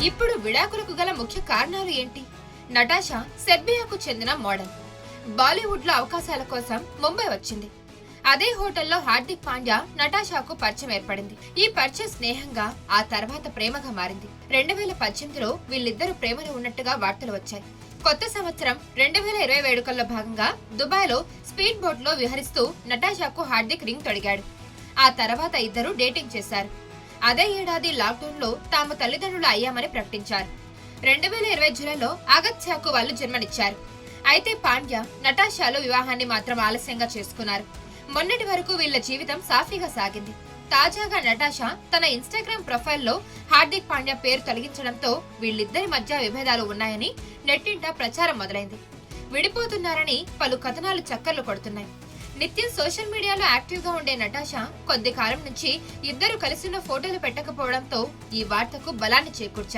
ఇప్పుడు విడాకులకు గల ముఖ్య కారణాలు ఏంటి? నటాషా సెర్బియాకు చెందిన మోడల్. బాలీవుడ్ లో అవకాశాల కోసం ముంబై వచ్చింది. అదే హోటల్లో హార్దిక్ పాండ్యా నటాషాకు పరిచయం ఏర్పడింది. ఈ పరిచయం స్నేహంగా ఆ తర్వాత ప్రేమగా మారింది. 2018లో వీళ్ళిద్దరూ ప్రేమలో ఉన్నట్టుగా వార్తలు వచ్చాయి. కొత్త సంవత్సరం 2020 వేడుకల్లో భాగంగా దుబాయ్ లో స్పీడ్ బోట్ లో విహరిస్తూ నటాషాకు హార్దిక్ రింగ్ తొడిగాడు. ఆ తర్వాత ఇద్దరు డేటింగ్ చేశారు. అదే ఏడాది లాక్డౌన్ లో తాము తల్లిదండ్రులు అయ్యామని ప్రకటించారు. 2020 జూలైలో అగత్యాకు వాళ్ళు జన్మనిచ్చారు. అయితే పాండ్యా నటాషాలు వివాహాన్ని మాత్రం ఆలస్యంగా చేసుకున్నారు. మొన్నటి వరకు వీళ్ల జీవితం సాఫీగా సాగింది. తాజాగా నటాషా తన ఇన్స్టాగ్రామ్ ప్రొఫైల్లో హార్దిక్ పాండ్యా పేరు తొలగించడంతో వీళ్ళిద్దరి మధ్య విభేదాలు ఉన్నాయని నెట్టింట ప్రచారం మొదలైంది. విడిపోతున్నారని పలు కథనాలు చక్కర్లు కొడుతున్నాయి. నిత్యం సోషల్ మీడియాలో యాక్టివ్ గా ఉండే నటాషా కొద్ది కాలం నుంచి ఇద్దరు కలిసిన ఫోటోలు పెట్టకపోవడంతో ఈ వార్తకు బలాన్ని చేకూర్చాయి.